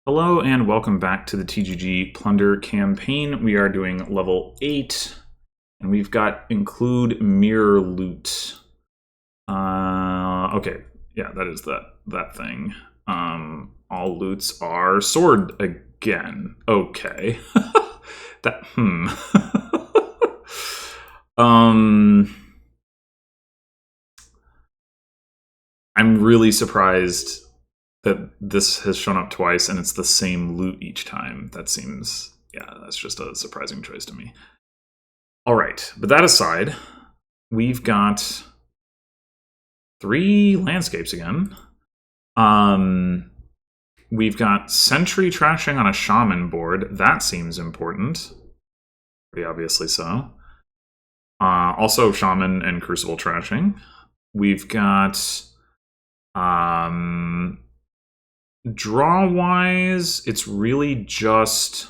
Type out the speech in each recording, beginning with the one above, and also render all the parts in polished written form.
Hello and welcome back to the TGG Plunder campaign. We are doing level 8 and we've got include mirror loot. Okay, yeah, that is that thing. All loots are sword again. Okay. that I'm really surprised that this has shown up twice and it's the same loot each time. That seems, yeah, that's just a surprising choice to me. All right, but that aside, we've got 3 landscapes again. We've got sentry trashing on a shaman board. That seems important. Pretty obviously so. Also shaman and crucible trashing. We've got draw-wise, it's really just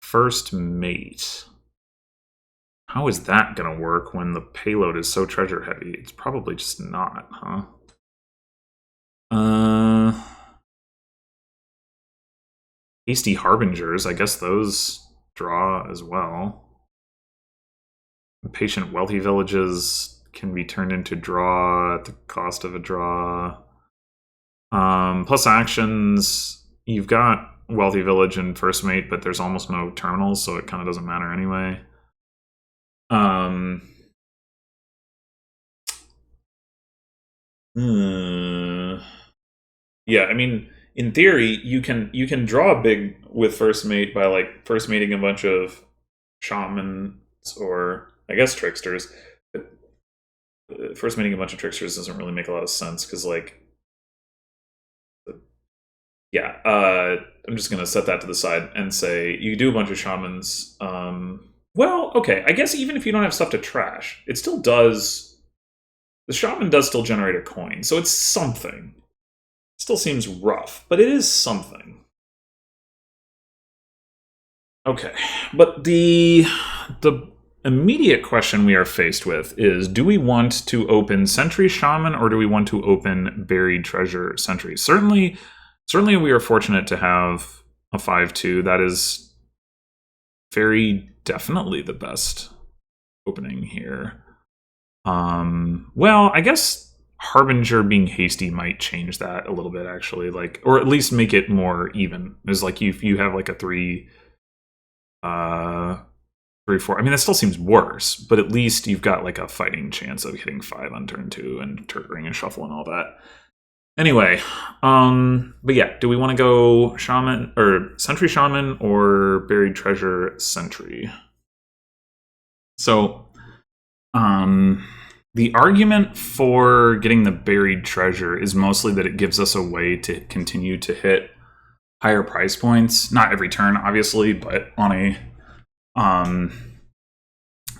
first mate. How is that going to work when the payload is so treasure heavy? It's probably just not, huh? Hasty Harbingers, I guess those draw as well. Patient Wealthy Villages can be turned into draw at the cost of a draw. Plus actions, you've got Wealthy Village and First Mate, but there's almost no terminals, so it kind of doesn't matter anyway. Yeah, I mean, in theory, you can draw big with First Mate by like first mating a bunch of shamans or I guess tricksters. But first mating a bunch of tricksters doesn't really make a lot of sense because like, yeah, I'm just gonna set that to the side and say you do a bunch of shamans. Well, okay, I guess even if you don't have stuff to trash, it still does. The shaman does still generate a coin, so it's something. Still seems rough, but it is something. Okay, but the immediate question we are faced with is, do we want to open Sentry Shaman or do we want to open Buried Treasure Sentry? Certainly we are fortunate to have a 5/2. That is very definitely the best opening here. Well, I guess Harbinger being hasty might change that a little bit, actually, like, or at least make it more even. Is like if you have like a 3, 3/4. I mean, that still seems worse, but at least you've got like a fighting chance of hitting 5 on turn 2 and triggering a shuffle and all that. Anyway, but yeah, do we want to go Shaman or Sentry Shaman or Buried Treasure Sentry? So, the argument for getting the buried treasure is mostly that it gives us a way to continue to hit higher price points. Not every turn, obviously, but on a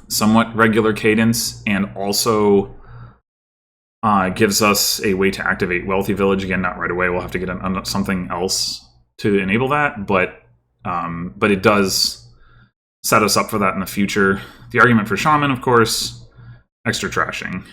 somewhat regular cadence, and also gives us a way to activate Wealthy Village. Again, not right away. We'll have to get something else to enable that, but it does set us up for that in the future. The argument for Shaman, of course, extra trashing.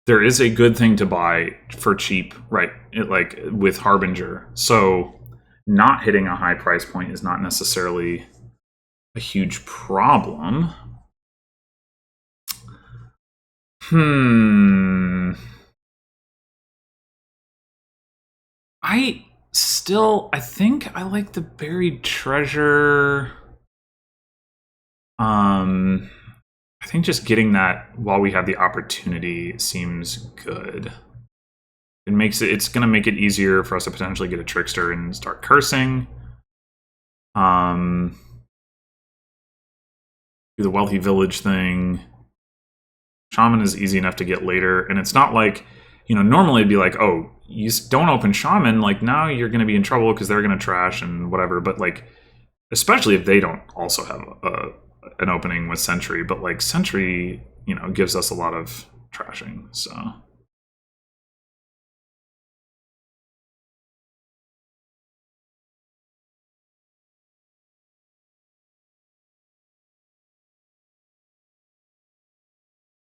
There is a good thing to buy for cheap, right? Like with Harbinger. So not hitting a high price point is not necessarily a huge problem. I think I like the buried treasure. I think just getting that while we have the opportunity seems good. It's going to make it easier for us to potentially get a trickster and start cursing. Do the Wealthy Village thing. Shaman is easy enough to get later, and it's not like, normally it'd be like, oh, you don't open Shaman, like now you're going to be in trouble because they're going to trash and whatever, but like, especially if they don't also have an opening with Sentry, but like Sentry, gives us a lot of trashing, so.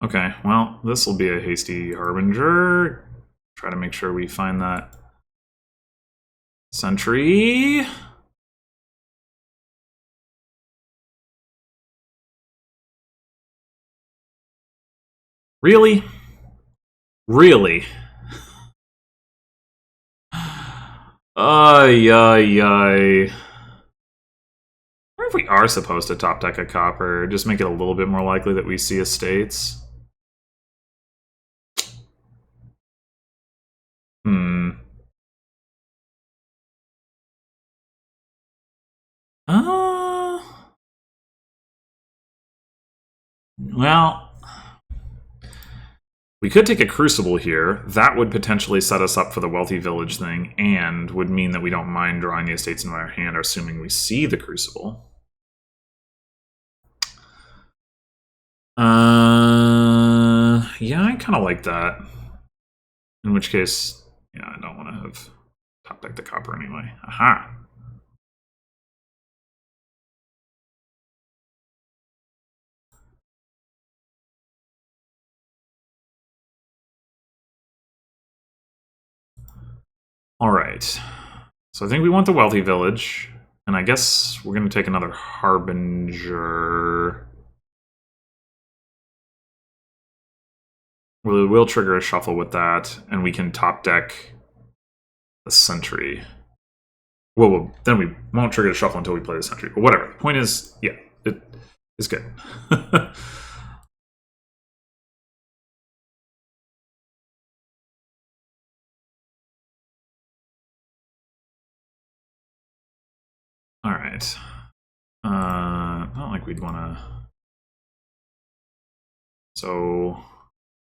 Okay, well, this will be a hasty harbinger. Try to make sure we find that sentry. Really? Really? Ay, ay, ay. Or if we are supposed to top deck a copper, just make it a little bit more likely that we see estates. Hmm. Uh, well, we could take a Crucible here. That would potentially set us up for the Wealthy Village thing, and would mean that we don't mind drawing the estates into our hand, assuming we see the Crucible. Yeah, I kind of like that. In which case, yeah, I don't want to have top deck the copper anyway. Aha. All right. So I think we want the Wealthy Village, and I guess we're going to take another Harbinger. We will trigger a shuffle with that, and we can top deck the Sentry. Well, then we won't trigger the shuffle until we play the Sentry. But whatever. The point is, yeah, it is good. All right. Not like we'd want to. So,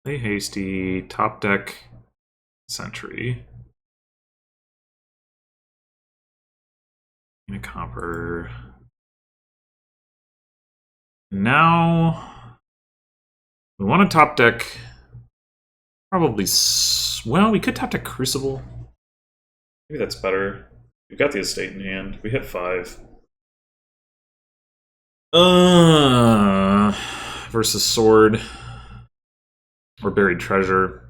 play hasty, top deck, Sentry. And a copper. Now, we want to top deck. Probably. Well, we could top deck Crucible. Maybe that's better. We've got the estate in hand. We hit 5. Versus Sword. Or Buried Treasure.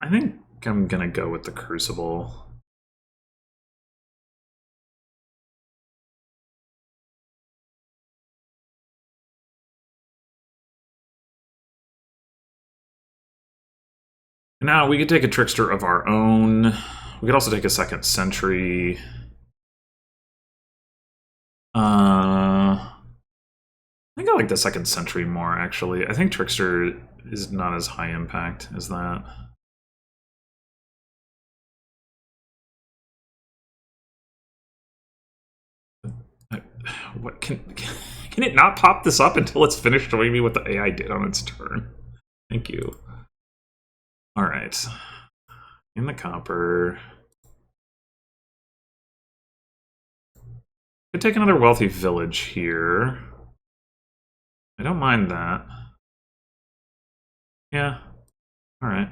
I think I'm gonna go with the Crucible. Now, we could take a Trickster of our own. We could also take a second Sentry. I think I like the second Sentry more, actually. I think Trickster is not as high impact as that. What can it not pop this up until it's finished showing me what the AI did on its turn? Thank you. All right. In the copper. Could take another Wealthy Village here. I don't mind that. Yeah. All right.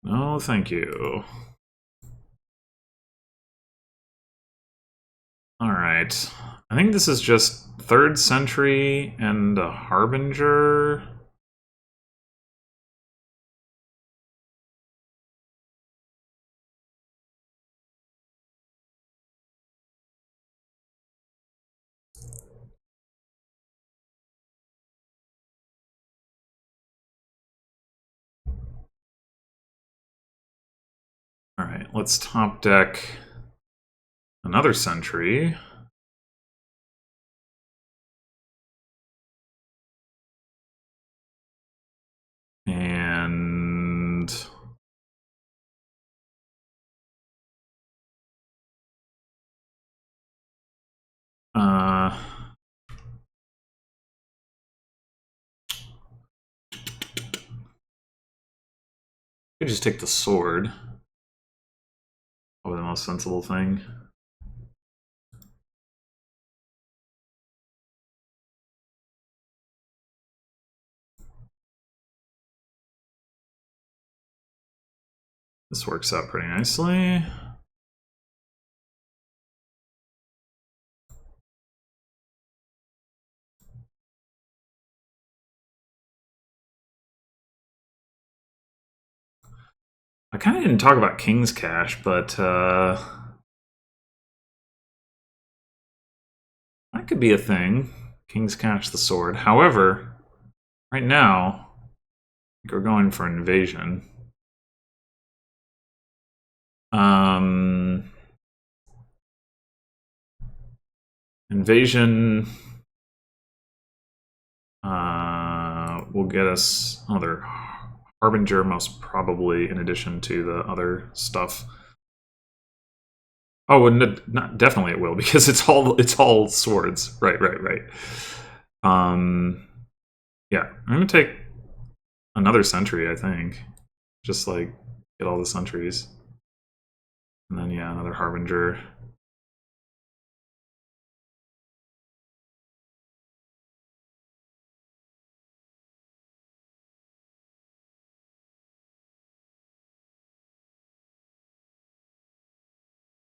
No, thank you. All right. I think this is just third Sentry and a Harbinger. All right, let's top deck another Sentry. And could just take the sword. Probably the most sensible thing. This works out pretty nicely. I kind of didn't talk about King's Cash, but that could be a thing. King's Cash the sword. However, right now, I think we're going for invasion. Invasion will get us another Harbinger, most probably, in addition to the other stuff. Oh, and not definitely it will, because it's all swords. Right. Yeah, I'm gonna take another sentry, I think. Just like get all the sentries. And then yeah, another Harbinger.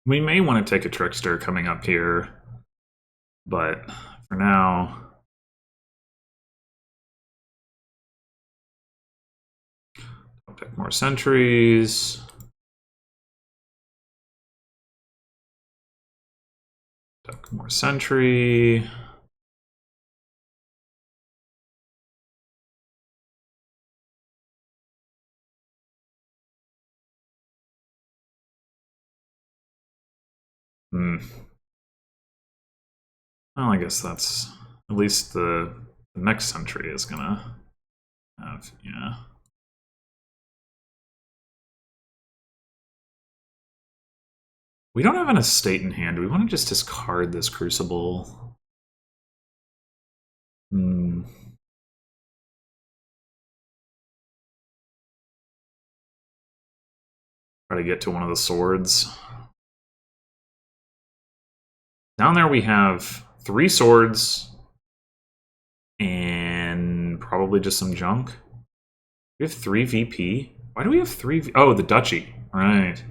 We may want to take a Trickster coming up here, but for now, I'll pick more sentries. Pick more sentry. Well, I guess that's at least the next sentry is gonna have, yeah. We don't have an estate in hand. Do we want to just discard this Crucible? Try to get to one of the swords. Down there we have 3 swords and probably just some junk. We have 3 VP. Why do we have 3? Oh, the Duchy. Right.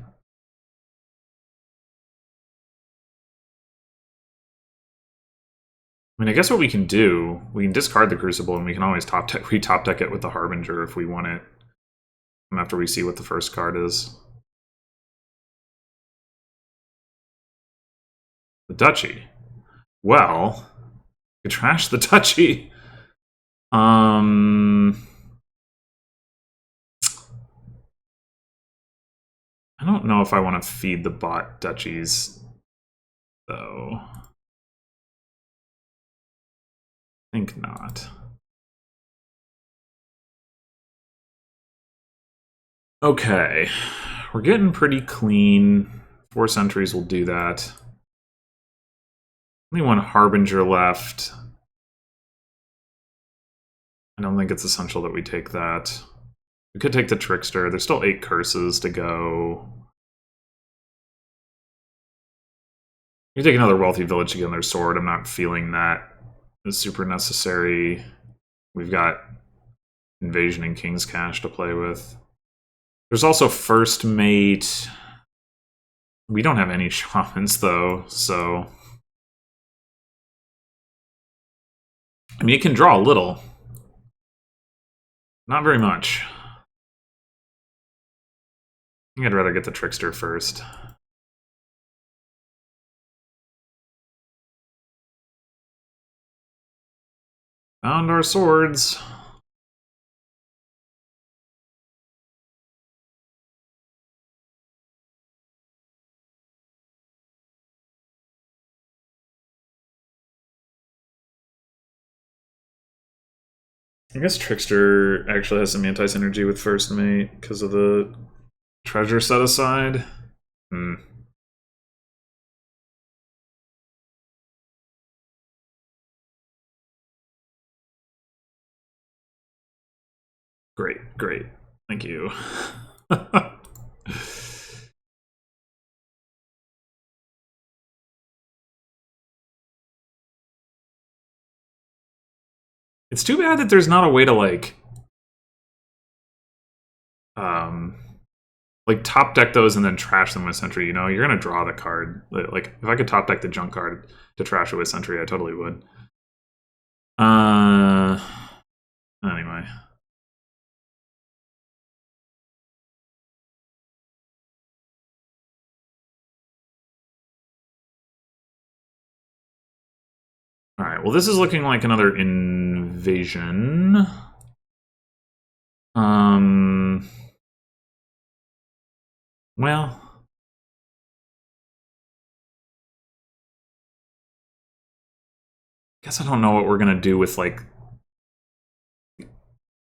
I mean, I guess what we can do, we can discard the Crucible, and we can always top deck it with the Harbinger if we want it. After we see what the first card is. The Duchy. Well, we trash the Duchy. I don't know if I want to feed the bot duchies, though. I think not. Okay, we're getting pretty clean. 4 sentries will do that. Only 1 Harbinger left. I don't think it's essential that we take that. We could take the Trickster. There's still 8 curses to go. You take another Wealthy Village to get their sword. I'm not feeling that is super necessary. We've got Invasion and King's Cash to play with. There's also First Mate. We don't have any shamans, though, so... I mean, it can draw a little. Not very much. I think I'd rather get the Trickster first. Found our swords. I guess Trickster actually has some anti-synergy with First Mate because of the treasure set aside. Great. Thank you. It's too bad that there's not a way to, like like top deck those and then trash them with Sentry. You know, you're gonna draw the card. Like if I could top deck the junk card to trash it with Sentry, I totally would. Anyway. All right. Well, this is looking like another invasion. Well, I guess I don't know what we're gonna do with like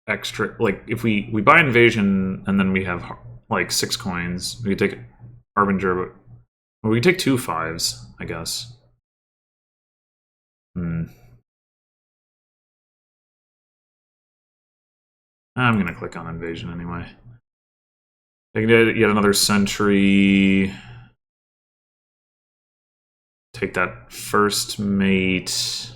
extra. Like if we buy invasion and then we have like 6 coins, we could take Harbinger, but well, we could take 2 5s, I guess. I'm gonna click on invasion anyway. I can get yet another sentry. Take that first mate.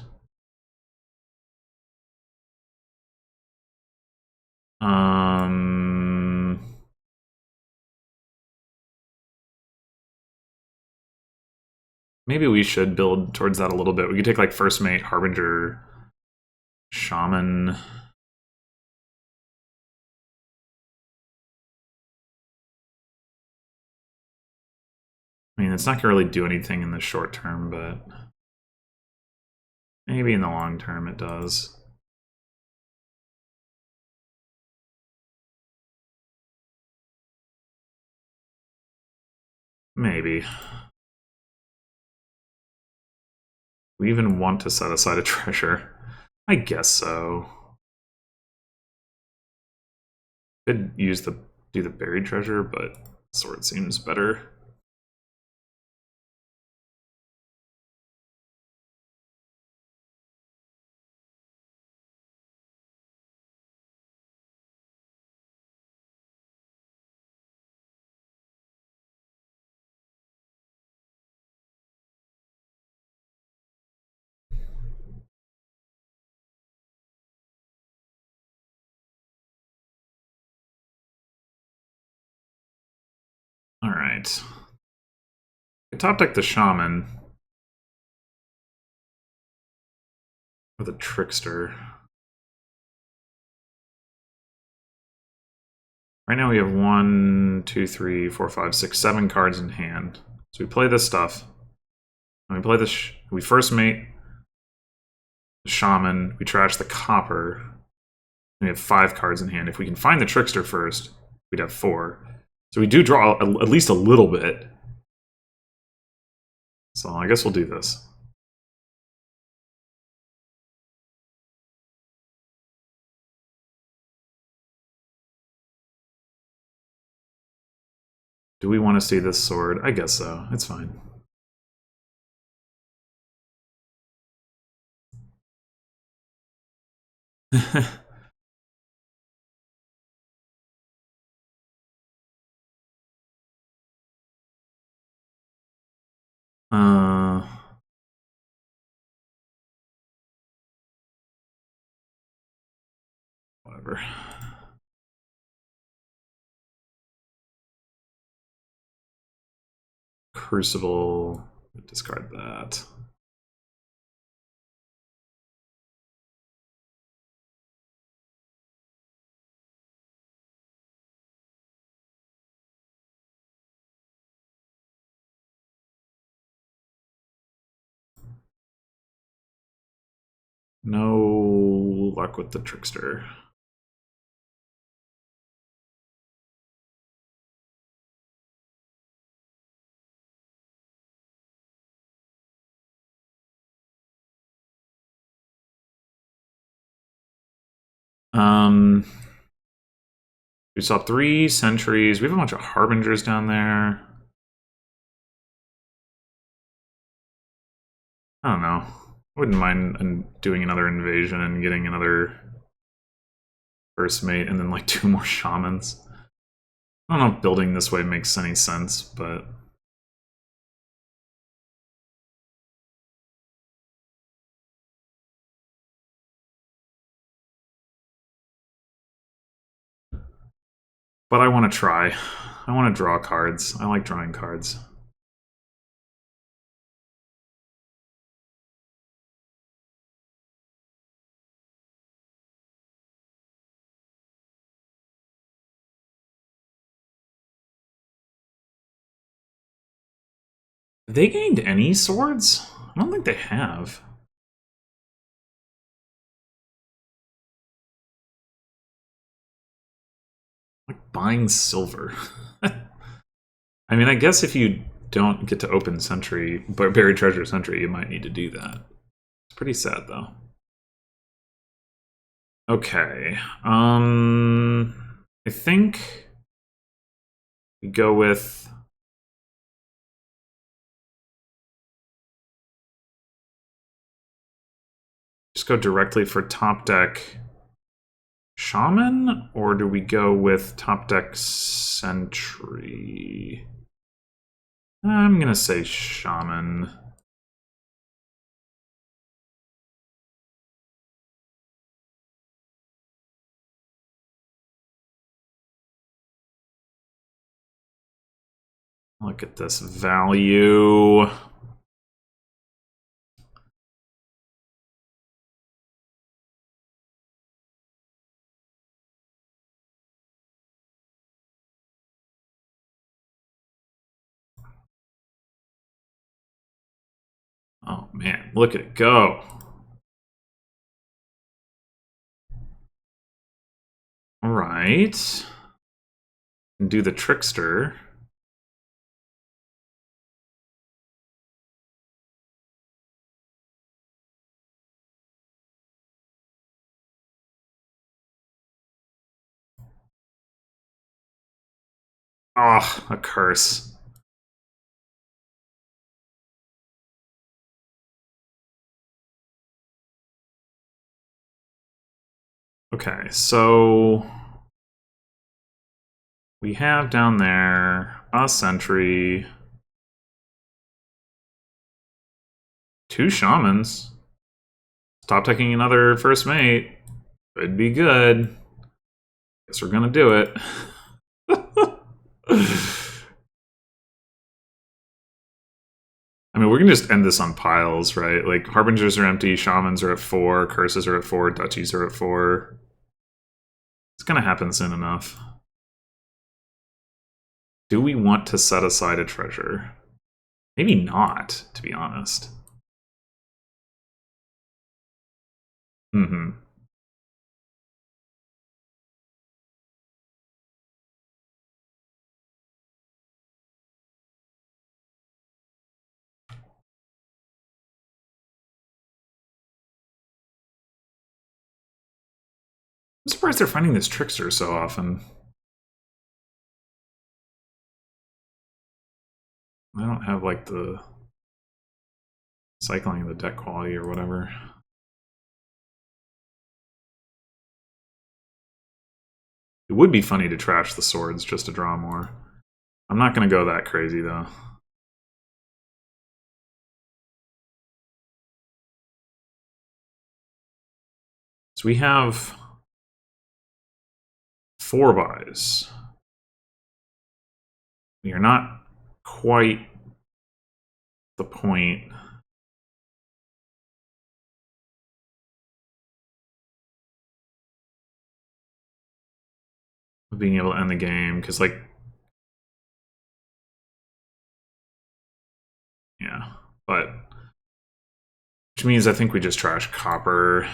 Maybe we should build towards that a little bit. We could take like first mate, Harbinger, Shaman. I mean, it's not gonna really do anything in the short term, but maybe in the long term it does. Maybe. We even want to set aside a treasure. I guess so. Could do the buried treasure, but sword seems better. All right. I top deck the Shaman. Or the Trickster. Right now we have 1, 2, 3, 4, 5, 6, 7 cards in hand. So we play this stuff. And we play this. We first mate the Shaman. We trash the Copper. We have 5 cards in hand. If we can find the Trickster first, we'd have 4. So we do draw at least a little bit. So I guess we'll do this. Do we want to see this sword? I guess so. It's fine. Whatever. Crucible. Discard that. No luck with the Trickster. We saw 3 sentries. We have a bunch of harbingers down there. I don't know. I wouldn't mind doing another invasion and getting another first mate and then like 2 more shamans. I don't know if building this way makes any sense, but I want to try. I want to draw cards. I like drawing cards. Have they gained any swords? I don't think they have. Like buying silver. I mean, I guess if you don't get to open Sentry, but Buried Treasure Sentry, you might need to do that. It's pretty sad, though. Okay. I think we go with... Just go directly for top deck Shaman, or do we go with top deck Sentry? I'm gonna say Shaman. Look at this value. Oh man, look at it go. All right. Do the Trickster. Ah, oh, a curse. Okay, so we have down there a Sentry, 2 Shamans. Stop taking another first mate. Could be good. Guess we're gonna do it. I mean, we're gonna just end this on piles, right? Like, Harbingers are empty, Shamans are at 4, Curses are at 4, Duchies are at 4. It's gonna happen soon enough. Do we want to set aside a treasure? Maybe not, to be honest. Mm-hmm. I'm surprised they're finding this Trickster so often. I don't have, like, the cycling the deck quality or whatever. It would be funny to trash the swords just to draw more. I'm not going to go that crazy, though. So we have 4 buys. We are not quite the point. Of being able to end the game, because, like, yeah, but which means I think we just trash Copper.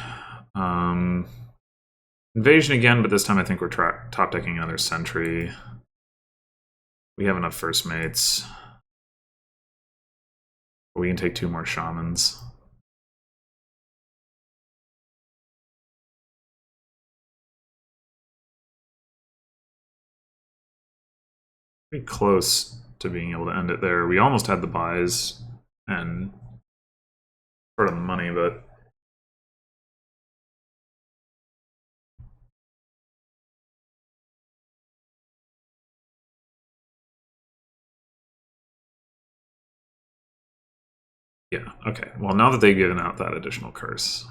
Invasion again, but this time I think we're top decking another Sentry. We have enough first mates. We can take 2 more Shamans. Pretty close to being able to end it there. We almost had the buys and part of the money, but yeah, okay. Well, now that they've given out that additional curse,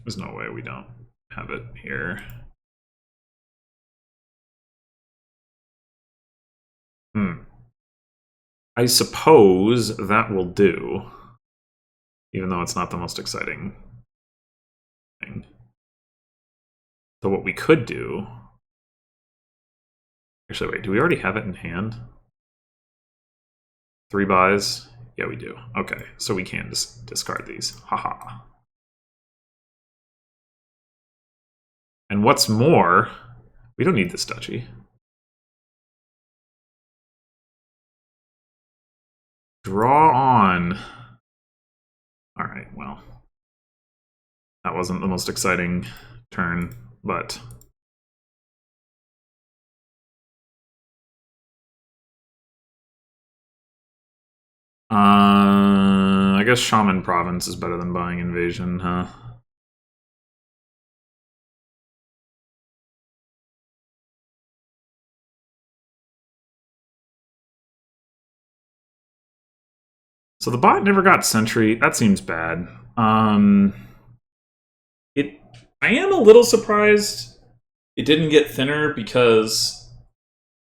there's no way we don't have it here. I suppose that will do, even though it's not the most exciting thing. So what we could do... Actually, wait, do we already have it in hand? 3 buys? Yeah, we do. Okay, so we can discard these. Haha. And what's more, we don't need this duchy. Draw on. Alright, well. That wasn't the most exciting turn, but... I guess Shaman Province is better than buying Invasion, huh? So the bot never got Sentry. That seems bad. I am a little surprised it didn't get thinner because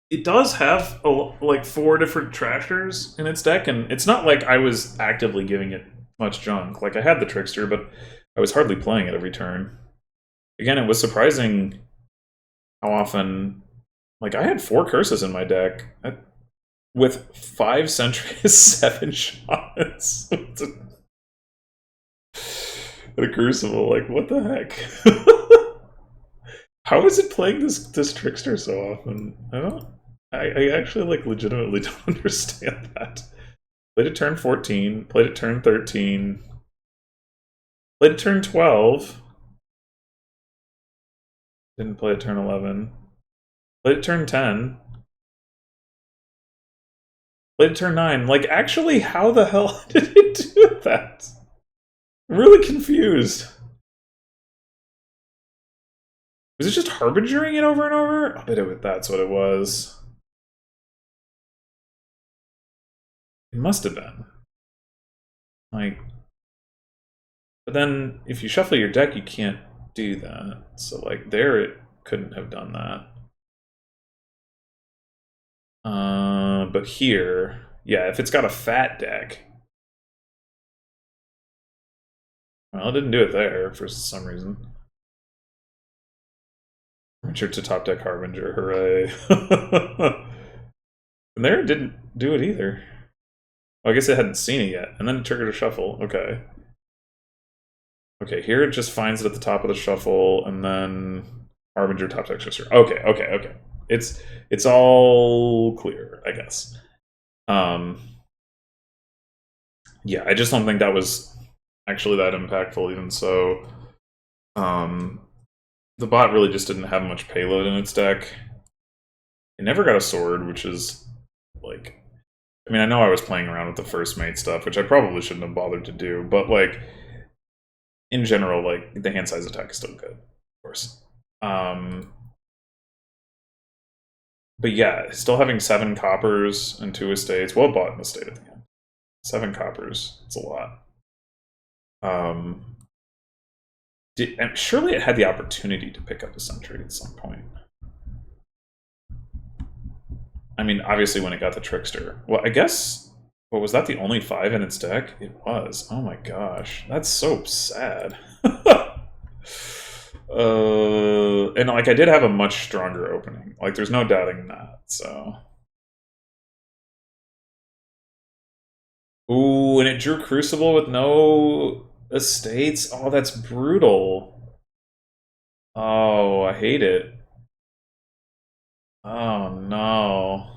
it does have like 4 different trashers in its deck, and it's not like I was actively giving it much junk. Like, I had the Trickster, but I was hardly playing it every turn. Again, it was surprising how often... Like, I had 4 curses in my deck with 5 sentries, 7 shamans. A Crucible, like, what the heck? How is it playing this Trickster so often? I actually, like, legitimately don't understand that. Played it turn 14, played it turn 13, played it turn 12, didn't play it turn 11, played it turn 10, played it turn 9. Like, actually, how the hell did it do that? I'm really confused. Was it just Harbingering it over and over? I bet that's what it was. It must have been. Like, but then if you shuffle your deck, you can't do that. So, like, there it couldn't have done that. But here, yeah, if it's got a fat deck. Well, it didn't do it there for some reason. Richard to top deck Harbinger, hooray. And there it didn't do it either. Well, I guess it hadn't seen it yet, and then it triggered a shuffle. Okay. Okay, here it just finds it at the top of the shuffle, and then Harbinger top deck Trickster. Okay. It's all clear, I guess. Yeah, I just don't think that was actually that impactful, even so. The bot really just didn't have much payload in its deck. It never got a sword, which is, like... I mean, I know I was playing around with the first mate stuff, which I probably shouldn't have bothered to do, but, like, in general, like, the hand size attack is still good, of course. But yeah, still having 7 coppers and 2 estates. Well bought in the state at the end. 7 coppers. It's a lot. And surely it had the opportunity to pick up a sentry at some point. I mean, obviously when it got the Trickster. Well, I guess... What, was that the only 5 in its deck? It was. Oh my gosh. That's so sad. And, like, I did have a much stronger opening. Like, there's no doubting that, so... Ooh, and it drew Crucible with no estates? Oh, that's brutal. Oh, I hate it. Oh, no.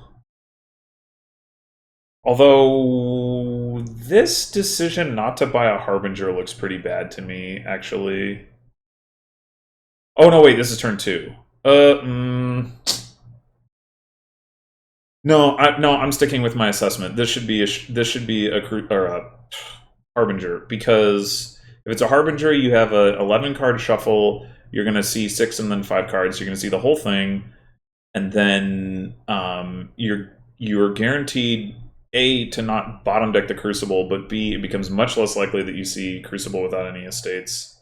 Although, this decision not to buy a Harbinger looks pretty bad to me, actually. Oh, no, wait, this is turn 2. No, I'm sticking with my assessment. This should be a Harbinger, because if it's a Harbinger, you have a 11 card shuffle. You're gonna see 6 and then 5 cards. You're gonna see the whole thing, and then you're guaranteed A, to not bottom deck the Crucible, but B, it becomes much less likely that you see Crucible without any estates.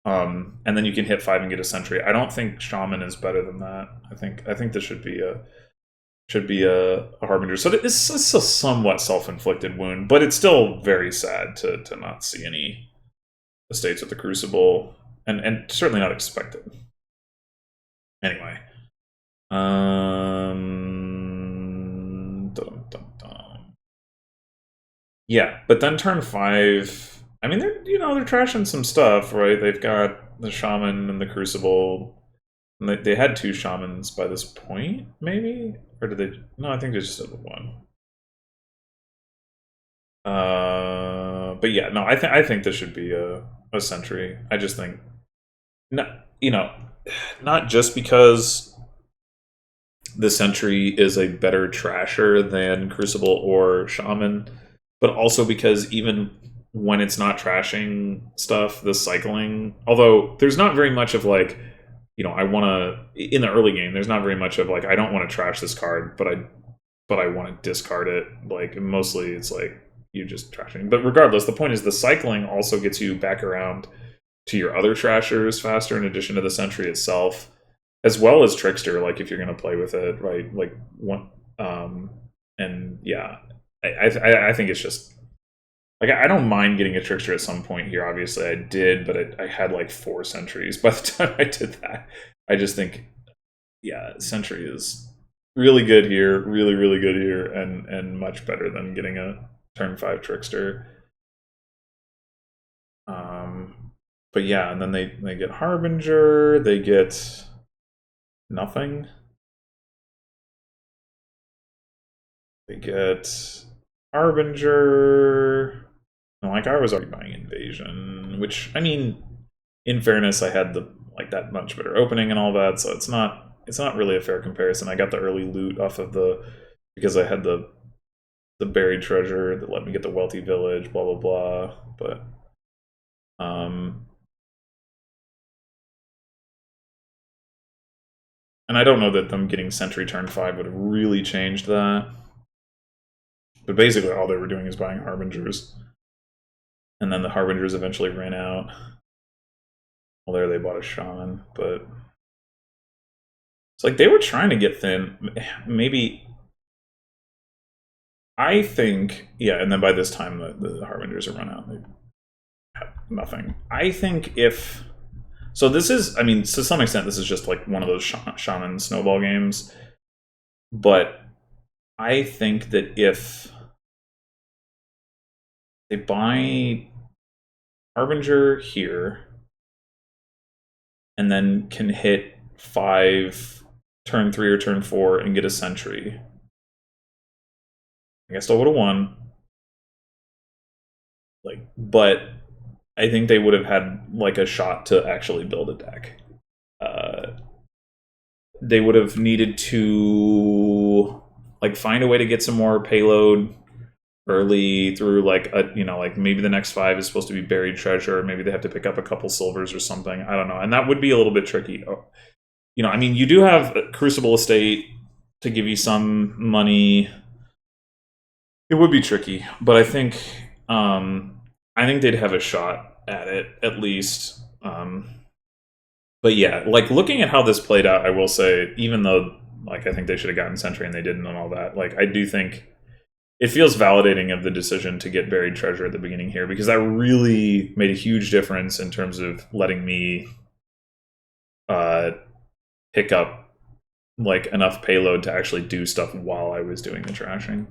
And then you can hit 5 and get a sentry. I don't think Shaman is better than that. I think this should be should be a harbinger. So it's a somewhat self-inflicted wound, but it's still very sad to not see any estates with the Crucible, and certainly not expected. Anyway. Yeah, but then turn 5, I mean, they're trashing some stuff, right? They've got the Shaman and the Crucible. And they had 2 Shamans by this point, maybe? Or did they? No, I think they just had 1. But yeah, no, I think this should be a sentry. I just think, not just because the sentry is a better trasher than Crucible or Shaman, but also because even when it's not trashing stuff, the cycling, although there's not very much of like, I want to, in the early game, there's not very much of like, I don't want to trash this card, but I want to discard it. Like, mostly it's like, you just trashing. But regardless, the point is the cycling also gets you back around to your other trashers faster in addition to the sentry itself, as well as Trickster, like if you're going to play with it, right? Like, one, and yeah, I think it's just, like, I don't mind getting a Trickster at some point here. Obviously, I did, but I had like 4 sentries by the time I did that. I just think, yeah, Sentry is really good here, really, really good here, and much better than getting a turn 5 Trickster. But yeah, and then they get Harbinger, they get nothing. They get Harbinger. No, like, I was already buying Invasion, which, I mean, in fairness, I had that much better opening and all that, so it's not really a fair comparison. I got the early loot off of because I had the buried treasure that let me get the wealthy village, blah blah blah. But and I don't know that them getting Sentry turn 5 would have really changed that. But basically, all they were doing is buying Harbingers, and then the Harbingers eventually ran out. Well, there they bought a Shaman, but it's like they were trying to get thin. Maybe, I think, yeah, and then by this time the Harbingers are run out. They have nothing. I think if, so this is, I mean, to some extent, this is just like one of those Shaman snowball games. But I think that if they buy Harbinger here, and then can hit 5 turn 3 or turn 4 and get a Sentry, I still would have won. Like, but I think they would have had like a shot to actually build a deck. They would have needed to like find a way to get some more payload early through like like maybe the next 5 is supposed to be buried treasure, or maybe they have to pick up a couple silvers or something. I don't know, and that would be a little bit tricky. I mean, you do have a Crucible Estate to give you some money. It would be tricky, but I think they'd have a shot at it at least. But yeah, like, looking at how this played out, I will say, even though like I think they should have gotten Sentry and they didn't and all that, like, I do think it feels validating of the decision to get buried treasure at the beginning here, because that really made a huge difference in terms of letting me pick up like enough payload to actually do stuff while I was doing the trashing.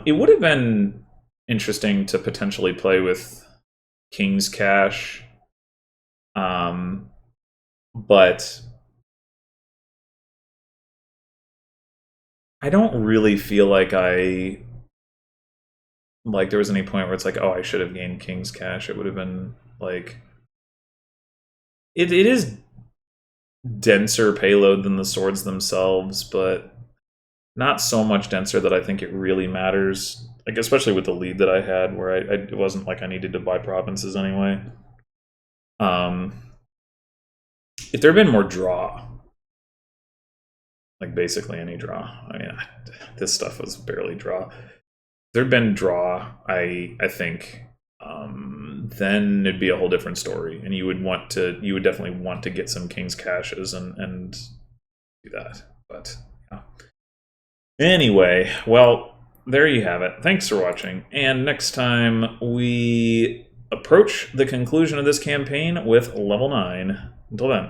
It would have been interesting to potentially play with King's Cash, but I don't really feel like there was any point where it's like, oh, I should have gained King's Cash. It would have been like, it is denser payload than the swords themselves, but not so much denser that I think it really matters. Like, especially with the lead that I had, where it wasn't like I needed to buy provinces anyway. If there had been more draw, like basically any draw, I mean, this stuff was barely draw. If there'd been draw, I think, then it'd be a whole different story, and you would definitely want to get some King's Caches and do that. But yeah. Anyway, well, there you have it. Thanks for watching. And next time we approach the conclusion of this campaign with level 9. Until then.